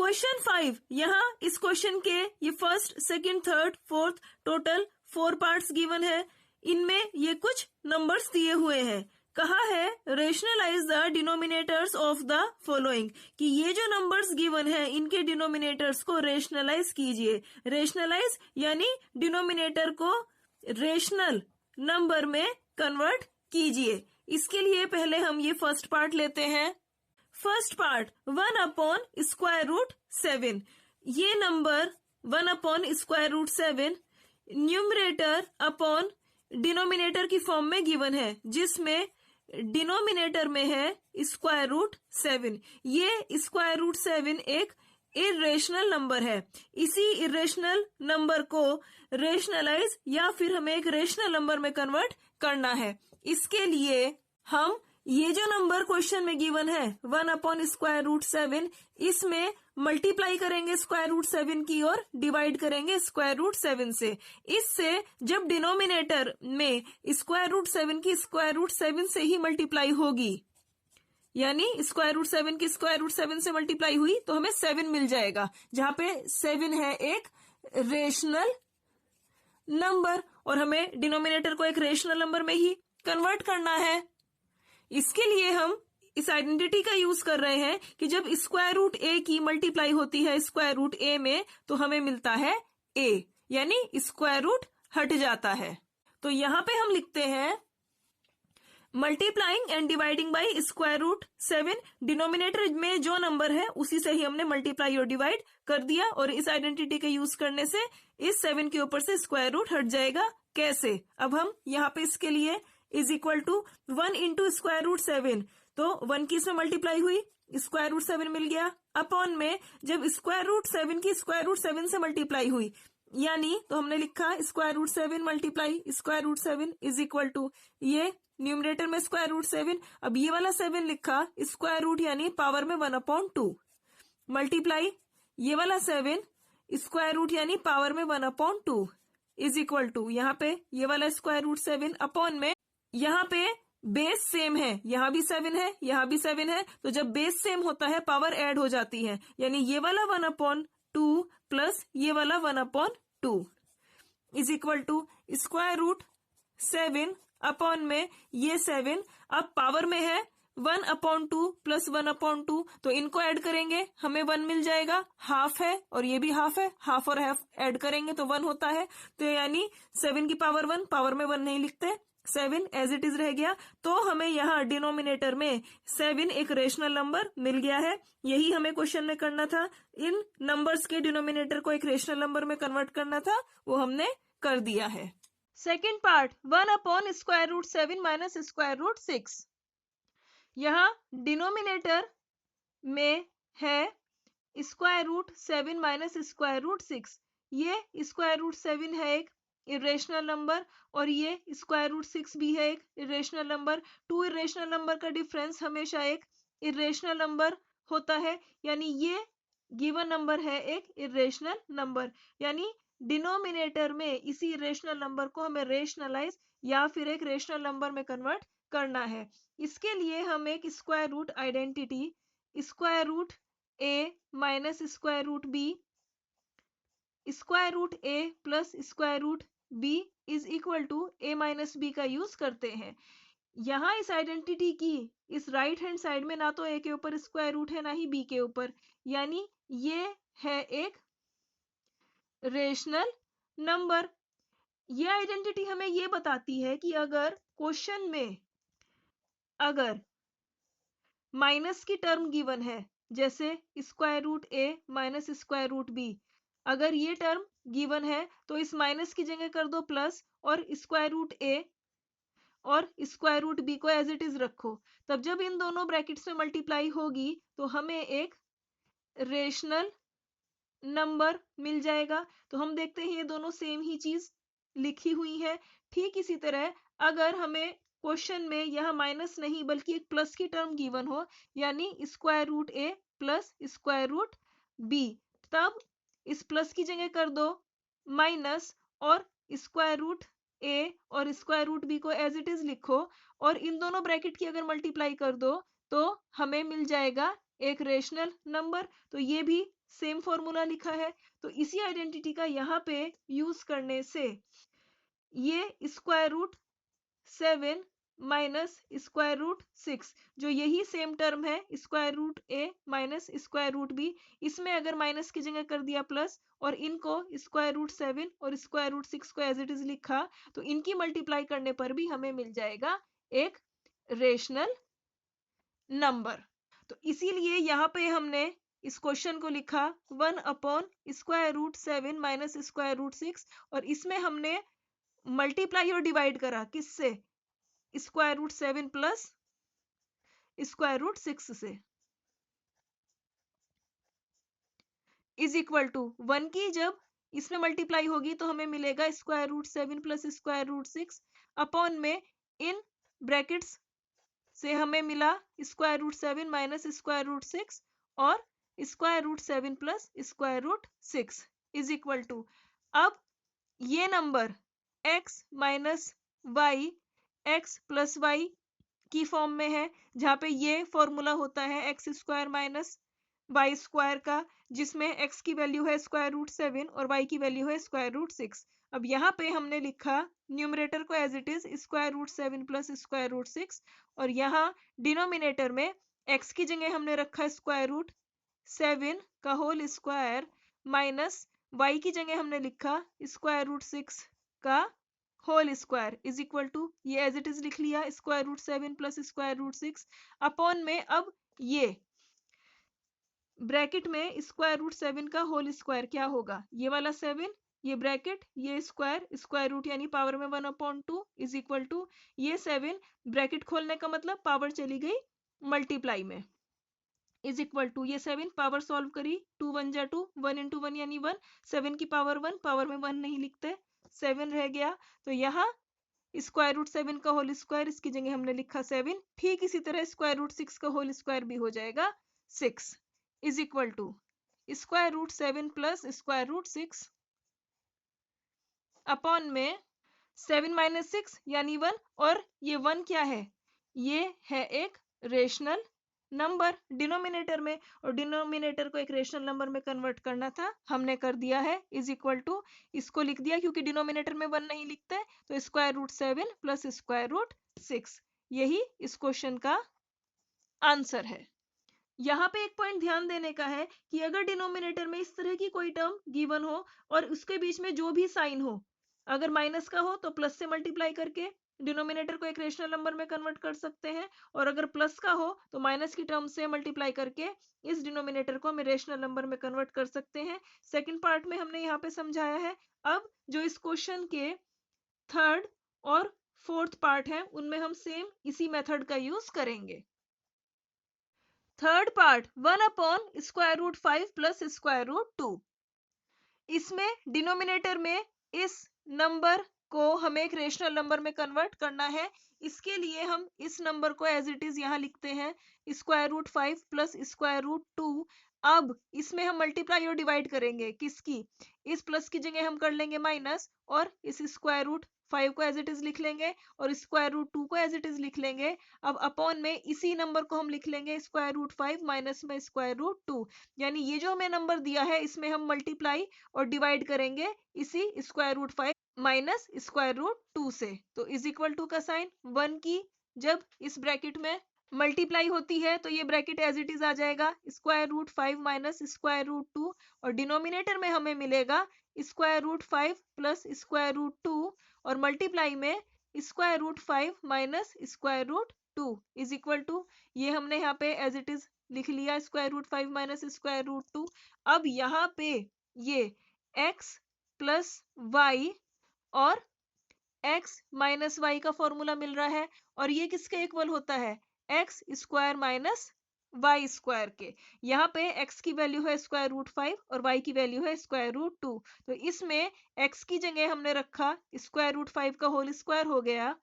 Question 5, यहाँ इस question के ये first, second, third, fourth total 4 parts given है। इनमें ये कुछ नंबर्स दिए हुए हैं। कहा है rationalise the denominators of the following, कि ये जो नंबर्स गिवन है इनके डिनोमिनेटर्स को रेशनलाइज कीजिए। रेशनलाइज यानी डिनोमिनेटर को रेशनल नंबर में कन्वर्ट कीजिए। इसके लिए पहले हम ये फर्स्ट पार्ट लेते हैं। First part 1/√7। ये नंबर 1/√7 न्यूमरेटर अपॉन डिनोमिनेटर की फॉर्म में गिवन है, जिसमें डिनोमिनेटर में है √7। ये √7 एक इरेशनल नंबर है। इसी इरेशनल नंबर को रेशनलाइज या फिर हमें एक रेशनल नंबर में कन्वर्ट करना है। इसके लिए हम ये जो नंबर क्वेश्चन में गिवन है 1/√7, इसमें मल्टीप्लाई करेंगे √7 की और डिवाइड करेंगे √7 से। इससे जब डिनोमिनेटर में √7 की √7 से ही मल्टीप्लाई होगी, यानी √7 की √7 से मल्टीप्लाई हुई तो हमें 7 मिल जाएगा, जहां पे 7 है एक रेशनल नंबर और हमें डिनोमिनेटर को एक रेशनल नंबर में ही कन्वर्ट करना है। इसके लिए हम इस आइडेंटिटी का यूज कर रहे हैं कि जब √a की मल्टीप्लाई होती है √a में तो हमें मिलता है a, यानी स्क्वायर रूट हट जाता है। तो यहाँ पे हम लिखते हैं multiplying and dividing by √7। Denominator में जो नंबर है उसी से ही हमने मल्टीप्लाई और डिवाइड कर दिया, और इस आइडेंटिटी का यूज करने से इस 7 के ऊपर से स्क्वायर रूट हट जाएगा। कैसे? अब हम यहाँ पे इसके लिए इज इक्वल टू 1 इंटू √7, तो 1 की इसमें मल्टीप्लाई हुई, √7 मिल गया, अपॉन में जब √7 की √7 से मल्टीप्लाई हुई, यानी तो हमने लिखा √7 मल्टीप्लाई √7 इज इक्वल टू ये न्यूमरेटर में √7। अब ये वाला 7 लिखा स्क्वायर रूट यानी पावर में 1/2 मल्टीप्लाई ये वाला 7 स्क्वायर रूट यानी पावर में 1/2 इज इक्वल टू यहाँ पे ये वाला √7 अपॉन में यहाँ पे बेस सेम है, यहाँ भी 7 है, यहाँ भी 7 है, तो जब बेस सेम होता है पावर ऐड हो जाती है, यानी ये वाला 1/2 प्लस ये वाला 1/2 इज इक्वल टू √7 अपॉन में ये 7। अब पावर में है 1/2 प्लस 1/2, तो इनको ऐड करेंगे हमें 1 मिल जाएगा, हाफ है और ये भी हाफ है, हाफ और हाफ ऐड करेंगे तो 1 होता है, तो यानी 7 की पावर 1, पावर में 1 नहीं लिखते, 7 एज इट इज रह गया। तो हमें यहाँ डिनोमिनेटर में 7 एक रेशनल नंबर मिल गया है। यही हमें क्वेश्चन में करना था, इन नंबर्स के डिनोमिनेटर को एक रेशनल नंबर में कन्वर्ट करना था, वो हमने कर दिया है। Second part 1/√7 minus √6। यहाँ डिनोमिनेटर में है √7 माइनस √6। ये √7 है एक इरेशनल नंबर और ये √6 भी है एक इरेशनल नंबर। 2 इरेशनल नंबर का डिफरेंस हमेशा एक इरेशनल नंबर होता है, यानी ये गिवन नंबर है एक इरेशनल नंबर, यानी डिनोमिनेटर में इसी इरेशनल नंबर को हमें रेशनलाइज या फिर एक रेशनल नंबर में कन्वर्ट करना है। इसके लिए हम एक square root identity √a minus √b √a plus √b is equal to a minus b का यूज करते हैं। यहाँ इस आइडेंटिटी की इस राइट हैंड साइड में ना तो a के ऊपर स्क्वायर रूट है ना ही b के ऊपर, यानी ये है एक रेशनल नंबर। ये आइडेंटिटी हमें ये बताती है कि अगर क्वेश्चन में अगर माइनस की टर्म गिवन है, जैसे √a माइनस √b, अगर ये टर्म गिवन है तो इस माइनस की जगह कर दो प्लस और √a और √b को एज इट इज रखो, तब जब इन दोनों ब्रैकेट्स में मल्टीप्लाई होगी तो हमें एक रेशनल नंबर मिल जाएगा। तो हम देखते हैं ये दोनों सेम ही चीज लिखी हुई है। ठीक इसी तरह अगर हमें क्वेश्चन में यहाँ माइनस नहीं बल्कि एक प्लस की टर्म गिवन हो, यानी √a प्लस √b, तब इस प्लस की जगह कर दो माइनस और √a और √b को एज इट इज लिखो और इन दोनों ब्रैकेट की अगर मल्टीप्लाई कर दो तो हमें मिल जाएगा एक रेशनल नंबर। तो ये भी सेम फॉर्मूला लिखा है। तो इसी आइडेंटिटी का यहाँ पे यूज करने से ये square root 7 minus square root 6, जो यही सेम टर्म है square root A minus square root B, इसमें अगर माइनस की जगह कर दिया प्लस और इनको स्क्वायर रूट 7 और स्क्वायर रूट 6 को एज इट इज लिखा, तो इनकी मल्टीप्लाई करने पर भी हमें मिल जाएगा एक रेशनल नंबर। तो इसीलिए यहाँ पे हमने इस क्वेश्चन को लिखा 1 upon square root 7 minus square root 6, और इसमें हमने मल्टीप्लाई और डिवाइड करा किससे, square root 7 plus square root 6 से, इज इक्वल टू 1 की जब इसमें मल्टीप्लाई होगी तो हमें मिलेगा square root 7 plus square root 6 upon में इन ब्रैकेट्स से हमें मिला square root 7 minus square root 6 और square root 7 plus square root 6 is equal to, अब ये number x minus Y X plus Y की फॉर्म में है, जहां पे ये फॉर्मूला होता है x square minus Y square का, जिसमें x की वैल्यू है स्क्वायर रूट 7 और y की वैल्यू है स्क्वायर रूट 6। अब यहाँ पे हमने लिखा न्यूमरेटर को as it is square root 7 plus square root 6, और यहाँ डिनोमिनेटर में x की जगह हमने रखा स्क्वायर रूट 7 का होल स्क्वायर माइनस y की जगह हमने लिखा स्क्वायर रूट 6 का whole square is equal to, ये एज इट इज लिख लिया square root 7 plus square root 6 upon में, अब ये ब्रैकेट में स्क्वायर रूट 7 का होल स्क्वायर क्या होगा, ये वाला 7, ये ब्रैकेट, ये स्क्वायर, स्क्वायर रूट यानी पावर में 1/2 इज इक्वल टू ये 7, ब्रैकेट खोलने का मतलब पावर चली गई मल्टीप्लाई में, इज इक्वल टू ये 7 पावर सॉल्व करी 2 1 जा 2, 1 इंटू 1 यानी 1, 7 की पावर 1, पावर में 1 नहीं लिखते, 7 रह गया। तो यहाँ स्क्वायर रूट 7 का होल स्क्वायर, इसकी जगह हमने लिखा 7, ठीक इसी तरह स्क्वायर रूट 6 का होल स्क्वायर भी हो जाएगा 6 is equal to square root 7 plus square root 6 upon में 7 माइनस 6 यानी 1, और ये 1 क्या है, ये है एक रेशनल नंबर डिनोमिनेटर में, और डिनोमिनेटर को एक रेशनल नंबर में कन्वर्ट करना था, हमने कर दिया है इज इक्वल टू, इसको लिख दिया क्योंकि डिनोमिनेटर में 1 नहीं लिखते, तो square root 7 plus square root 6, यही इस क्वेश्चन का आंसर है। यहाँ पे एक पॉइंट ध्यान देने का है कि अगर डिनोमिनेटर में इस तरह की कोई टर्म गिवन हो और उसके बीच में जो भी साइन हो, अगर माइनस का हो तो प्लस से मल्टीप्लाई करके डिनोमिनेटर को एक रेशनल नंबर में कन्वर्ट कर सकते हैं, और अगर प्लस का हो तो माइनस की टर्म से मल्टीप्लाई करके इस डिनोमिनेटर को हम रेशनल नंबर में कन्वर्ट कर सकते हैं। सेकंड पार्ट में हमने यहाँ पे समझाया है। अब जो इस क्वेश्चन के थर्ड और फोर्थ पार्ट है उनमें हम सेम इसी मेथड का यूज करेंगे। Third part 1 upon square root 5 plus square root 2, इसमें डिनोमिनेटर में इस नंबर को हमें एक रेशनल नंबर में कन्वर्ट करना है। इसके लिए हम इस नंबर को एज इट इज यहाँ लिखते हैं square root 5 plus square root 2। अब इसमें हम मल्टीप्लाई और डिवाइड करेंगे किसकी, इस प्लस की जगह हम कर लेंगे माइनस, और इस स्क्वायर रूट 5 को एज इट इज लिख लेंगे और स्क्वायर रूट 2 को एज इट इज लिख लेंगे। अब अपॉन में इसी नंबर को हम लिख लेंगे स्क्वायर रूट 5 माइनस में स्क्वायर रूट 2, यानी ये जो हमें नंबर दिया है इसमें हम मल्टीप्लाई और डिवाइड करेंगे इसी square root 5 minus square root 2 से। तो इज इक्वल टू का साइन 1 की जब इस ब्रैकेट में मल्टीप्लाई होती है तो ये ब्रैकेट एज इट इज आ जाएगा square root 5 minus square root 2, और डिनोमिनेटर में हमें मिलेगा square root 5 plus square root 2, और मल्टीप्लाई में square root 5 minus square root 2 is equal to, ये हमने यहाँ पे एज इट इज लिख लिया square root 5 minus square root 2। अब यहाँ पे ये x प्लस वाई और x माइनस वाई का फॉर्मूला मिल रहा है, और ये किसके इक्वल होता है, x square minus Y square के। यहाँ पे x की वैल्यू है स्क्वायर रूट 5 और y की वैल्यू है स्क्वायर रूट 2, तो इसमें x की जगह हमने रखा स्क्वायर रूट 5 का होल स्क्वायर हो गया,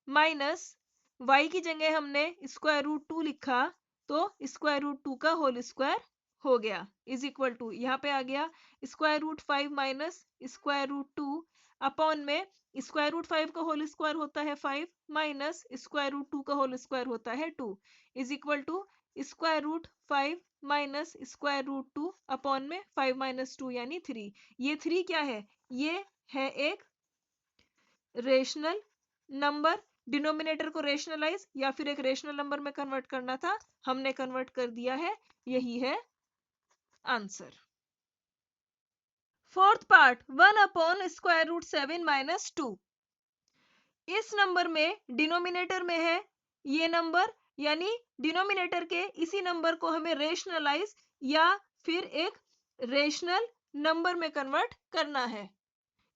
माइनस y की जगह हमने स्क्वायर रूट 2 लिखा, तो स्क्वायर रूट 2 का होल स्क्वायर हो गया, इज इक्वल टू यहाँ पे आ गया square root 5 minus square root 2 upon में स्क्वायर रूट 5 का होल स्क्वायर होता है 5 माइनस स्क्वायर रूट 2 का होल स्क्वायर होता है 2 is equal to square root 5 minus square root 2 upon में 5 माइनस 2 यानी 3। ये 3 क्या है? ये है एक रेशनल नंबर। डिनोमिनेटर को रेशनलाइज या फिर एक रेशनल नंबर में कन्वर्ट करना था, हमने कन्वर्ट कर दिया है, यही है answer. Fourth part 1 upon square root 7 minus 2। इस नंबर में डिनोमिनेटर में है ये नंबर, यानी डिनोमिनेटर के इसी नंबर को हमें रेशनलाइज या फिर एक रेशनल नंबर में कन्वर्ट करना है।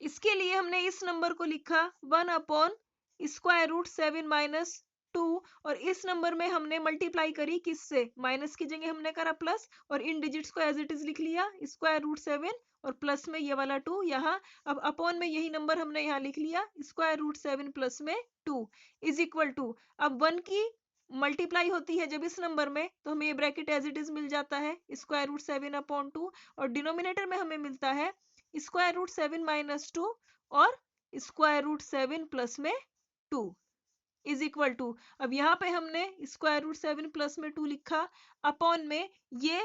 इसके लिए हमने इस नंबर को लिखा 1 अपॉन स्क्वायर रूट 7 माइनस 2 और इस नंबर में हमने मल्टीप्लाई करी किससे? माइनस की जगह हमने करा प्लस और इन डिजिट्स को एज इट इज लिख लिया स्क्वायर रूट 7 और प्लस में ये वाला 2 यहाँ। अब अपॉन में यही नंबर हमने यहाँ लिख लिया स्क्वायर रूट 7 प्लस में 2 इज इक्वल टू, अब 1 की मल्टीप्लाई होती है जब इस नंबर में तो हमें ये ब्रैकेट एज इट इज मिल जाता है स्क्वायर रूट 7 अपॉन 2 और डिनोमिनेटर में हमें मिलता है स्क्वायर रूट 7 माइनस 2 और स्क्वायर रूट 7 प्लस में 2 इज इक्वल टू, अब यहाँ पे हमने स्क्वायर रूट 7 प्लस में 2 लिखा अपॉन में ये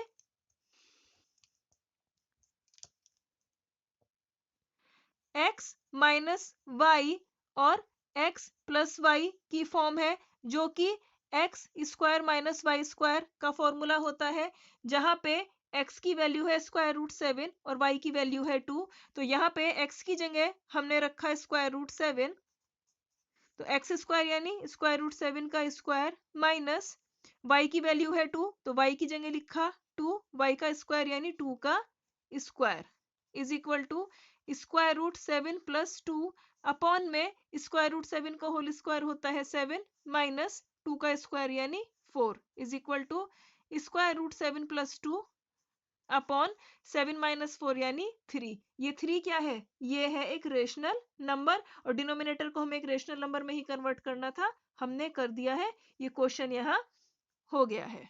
x माइनस वाई और x प्लस वाई की फॉर्म है, जो कि x square minus Y square का फॉर्मूला होता है, जहां पे x की वैल्यू है स्क्वायर रूट 7 और y की वैल्यू है 2। तो यहाँ पे x की जगह हमने रखा स्क्वायर रूट 7, तो एक्स स्क्वायर यानी स्क्वायर रूट 7 का स्क्वायर माइनस y की वैल्यू है 2 तो y की जगह लिखा 2 y का स्क्वायर यानी 2 का square is equal to square root 7 plus 2 upon में स्क्वायर रूट 7 का होल स्क्वायर होता है 7 माइनस 2 का स्क्वायर यानी 4 is equal to square root 7 plus 2 upon 7 minus 4 यानी 3। ये 3 क्या है? ये है एक रेशनल नंबर और डिनोमिनेटर को हमें एक रेशनल नंबर में ही कन्वर्ट करना था, हमने कर दिया है। ये क्वेश्चन यहाँ हो गया है।